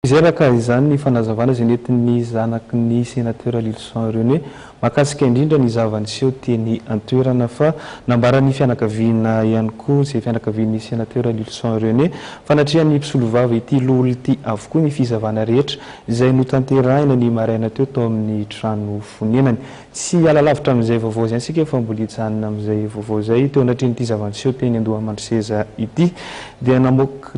Izeraka izany ny fanazavana izay nentin'ny zanaky sénateur Lilson René makasika indrindra ny zavaniseho teny antoerana fa nambarany fianakaviana ihany koa izay fianakavian'ny sénateur Lilson René fanatrihan'ny mpisolovava ity lolo ity avokoa ny fizavana rehetra izay notanterahina ny maraina teo amin'ny trano fonenany. Tsy alalavitra amin'izay vaovao izay isika fa mbola hijanona amin'izay vaovao izay teo anatin'ity zavaniseho teny Andohamandriseza ity dia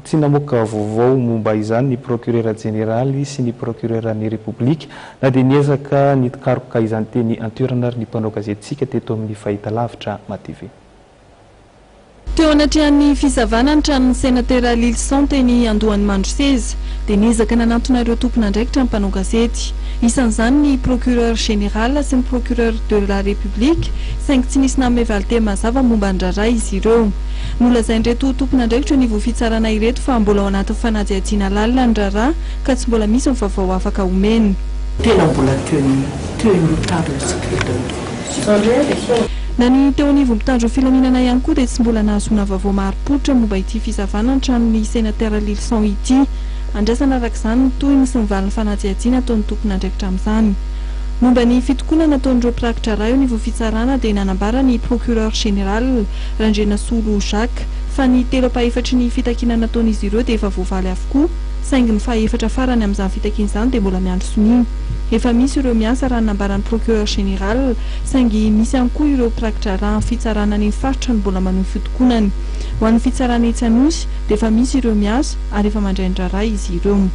tsy namoaka vaovao momba izany ny procureur général sy ny procureur ny république na dia niezaka nitikaroka izany teny antoerana ary ny mpanao gazetitsika teto amin'ny fahitalavitra MATV. Teo anatin'ny fizavana ny tranon'ny sénateur Lilson teny Andohamandriseza dia niezaka nanantona ireo tompon'andraikitra ny mpanao gazety. Isan'izany ny procureur général sy ny procureur de la république saingy tsy nisy namevaly mazava momba ny raharaha izy ireo. Nolazain'ireto tompon'andraikitra ny voafitsarana ireto fa mbola ao anaty fanadihadiana lalina ny raharaha ka tsy mbola misy ny vaovao afaka omeny. Tena mbola teo na ny teo anivon'ny mpitandro filaminana ihany koa dia tsy mbola nahazoana vaovao marim-pototra momba ity fizavana ny tranon'ny sénateur Lilson ity. Andrasana arak'izany ny tohiny sy ny valiny fanadihadiana ataon'ny tompon'andraikitra amin'izany. Momba ny fitokonana nataon'ireo mpirakitra raha eo ny voafitsarana dia nanambara ny procureur général Randrenasolo Jacques fa ny telo apahefatry ny fitakiana nataon'izy ireo dia efa voavaly avokoa saingy ny fahefatra farany amin'izany fitakiana izany dia mbola miandry sonia. Efa misy ireo miasa raha nambaran'ny procureur général saingy misy ihany koa ireo mpirakitra raha ny fitsarana ny faritra ny mbola maneho fitokonany. Ho an'ny fitsarana etsy Anosy dia efa misy ireo miasa ary efa mandray ny raharaha izy ireo.